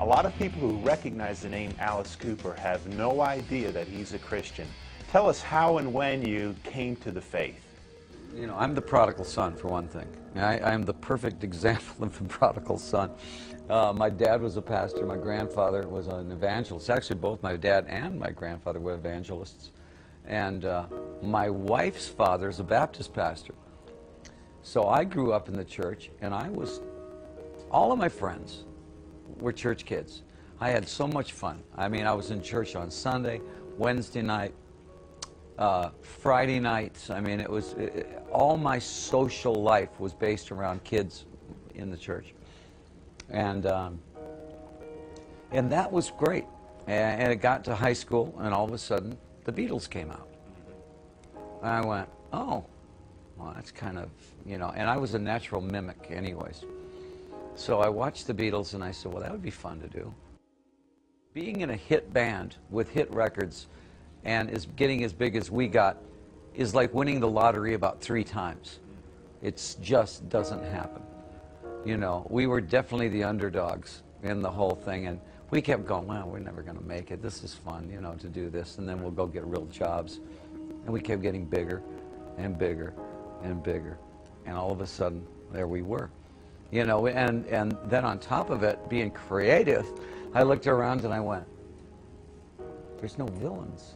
lot of people who recognize the name Alice Cooper have no idea that he's a Christian. Tell us how and when you came to the faith. You know, I'm the prodigal son, for one thing. I am the perfect example of the prodigal son. My dad was a pastor. My grandfather was an evangelist. Actually, both my dad and my grandfather were evangelists. And my wife's father is a Baptist pastor. So I grew up in the church, and all of my friends were church kids. I had so much fun. I mean, I was in church on Sunday, Wednesday night, Friday nights. I mean, all my social life was based around kids in the church. And that was great. And it got to high school, and all of a sudden, the Beatles came out. And I went, oh, well, that's kind of, you know, and I was a natural mimic anyways. So I watched the Beatles, and I said, well, that would be fun to do. Being in a hit band with hit records and getting as big as we got is like winning the lottery about 3 times. It just doesn't happen. You know, we were definitely the underdogs in the whole thing, and we kept going, well, we're never going to make it. This is fun, you know, to do this, and then we'll go get real jobs. And we kept getting bigger and bigger and bigger, and all of a sudden, there we were. You know, and then on top of it, being creative, I looked around and I went, there's no villains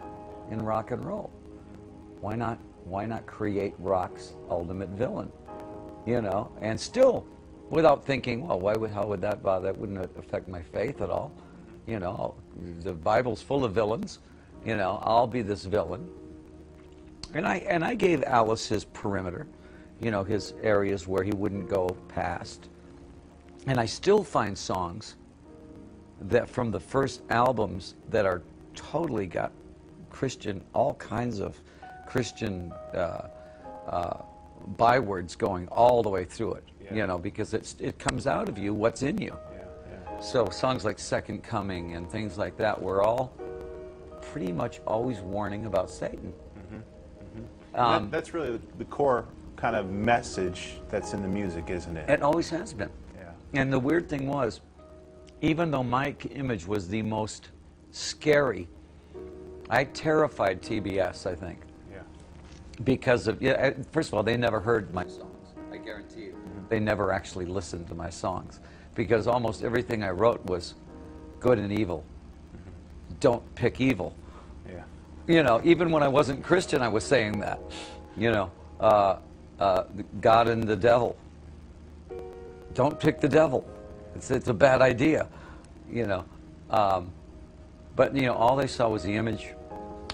in rock and roll. Why not create rock's ultimate villain? You know, and still, without thinking, well, how would that bother? That wouldn't affect my faith at all. You know, the Bible's full of villains. You know, I'll be this villain. And I gave Alice his perimeter, you know, his areas where he wouldn't go past. And I still find songs that from the first albums that are totally got Christian, all kinds of Christian bywords going all the way through it, you know, because it comes out of you what's in you. So songs like Second Coming and things like that were all pretty much always warning about Satan. That's really the core kind of message that's in the music, isn't it? It always has been. Yeah. And the weird thing was, even though my image was the most scary, I terrified TBS, I think. Yeah. Because of, first of all, they never heard my songs. I guarantee you. They never actually listened to my songs. Because almost everything I wrote was good and evil. Don't pick evil. Yeah. You know, even when I wasn't Christian, I was saying that. You know, God and the devil. Don't pick the devil. It's a bad idea. You know. But, you know, all they saw was the image.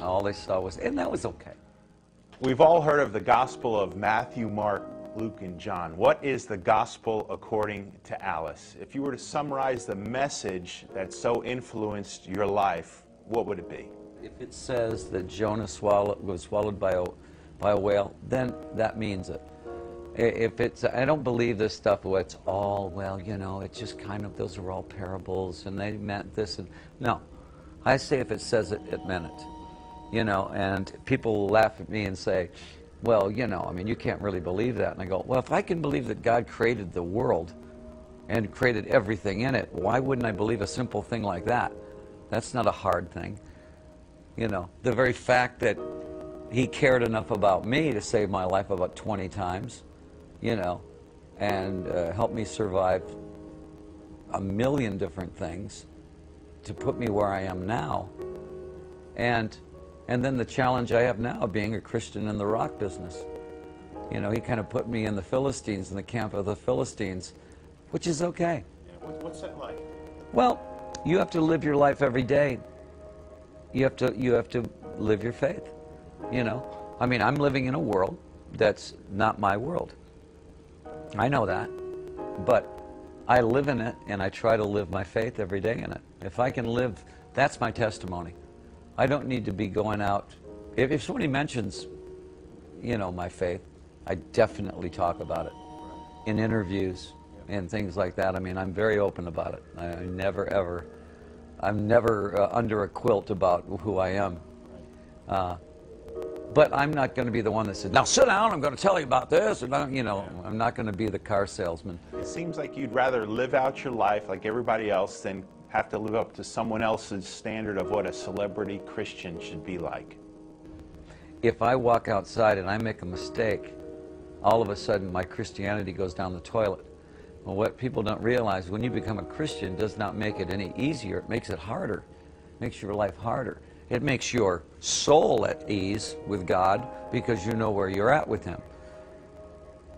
All they saw was, and that was okay. We've all heard of the Gospel of Matthew, Mark, Luke, and John. What is the Gospel according to Alice? If you were to summarize the message that so influenced your life, what would it be? If it says that Jonah was swallowed by a whale, then that means it. If it's, I don't believe this stuff where it's all, well, you know, it's just kind of, those are all parables, and they meant this, and no. I say if it says it, it meant it. You know, and people laugh at me and say, well, you know, I mean, you can't really believe that. And I go, well, if I can believe that God created the world and created everything in it, why wouldn't I believe a simple thing like that? That's not a hard thing. You know, the very fact that he cared enough about me to save my life about 20 times, you know, and help me survive a million different things to put me where I am now. And then the challenge I have now, being a Christian in the rock business. You know, he kind of put me in the Philistines, in the camp of the Philistines, which is okay. Yeah, what's that like? Well, you have to live your life every day. You have to live your faith. You know, I mean, I'm living in a world that's not my world. I know that, but I live in it, and I try to live my faith every day in it. If I can live, that's my testimony. I don't need to be going out. If somebody mentions, you know, my faith, I definitely talk about it in interviews and things like that. I mean, I'm very open about it. I'm never under a quilt about who I am. But I'm not going to be the one that says, now sit down, I'm going to tell you about this. And you know, I'm not going to be the car salesman. It seems like you'd rather live out your life like everybody else than have to live up to someone else's standard of what a celebrity Christian should be like? If I walk outside and I make a mistake, all of a sudden my Christianity goes down the toilet. Well, what people don't realize, when you become a Christian, does not make it any easier. It makes it harder. It makes your life harder. It makes your soul at ease with God because you know where you're at with Him.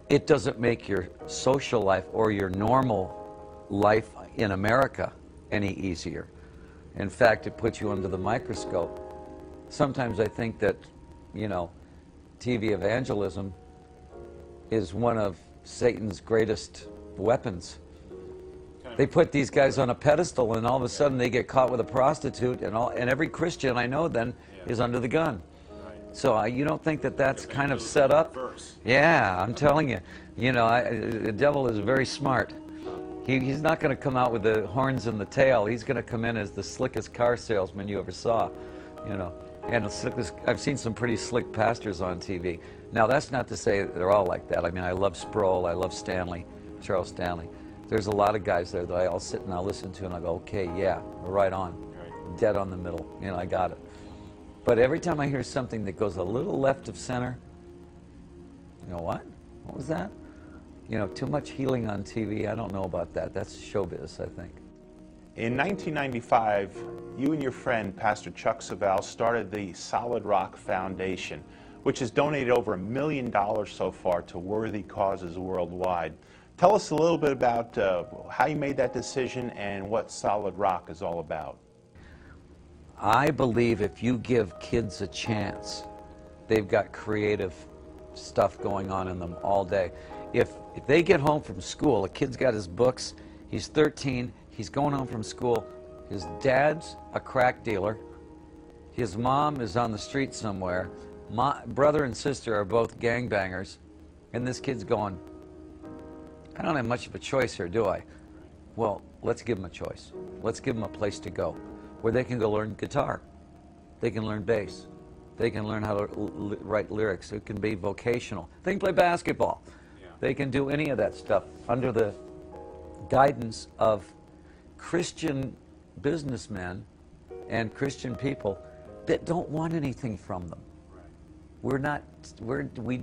It doesn't make your social life or your normal life in America any easier. In fact, it puts you under the microscope. Sometimes I think that, you know, TV evangelism is one of Satan's greatest weapons. They put these guys on a pedestal, and all of a sudden they get caught with a prostitute, and every Christian I know then is under the gun. So you don't think that that's kind of set up? Yeah, I'm telling you. You know, the devil is very smart. He's not going to come out with the horns and the tail. He's going to come in as the slickest car salesman you ever saw. You know, and the slickest, I've seen some pretty slick pastors on TV. Now, that's not to say that they're all like that. I mean, I love Sproul. I love Stanley, Charles Stanley. There's a lot of guys there that I all sit and I'll listen to and I go, okay, yeah, we're right on. Dead on the middle. You know, I got it. But every time I hear something that goes a little left of center, you know what? What was that? You know, too much healing on TV. I don't know about that. That's showbiz, I think. In 1995, you and your friend, Pastor Chuck Savall, started the Solid Rock Foundation, which has donated over $1 million so far to worthy causes worldwide. Tell us a little bit about how you made that decision and what Solid Rock is all about. I believe if you give kids a chance, they've got creative stuff going on in them all day. If they get home from school, a kid's got his books, he's 13, he's going home from school, his dad's a crack dealer, his mom is on the street somewhere, my brother and sister are both gangbangers, and this kid's going, I don't have much of a choice here, do I? Well, let's give them a choice. Let's give them a place to go where they can go learn guitar. They can learn bass. They can learn how to write lyrics. It can be vocational. They can play basketball. They can do any of that stuff under the guidance of Christian businessmen and Christian people that don't want anything from them. We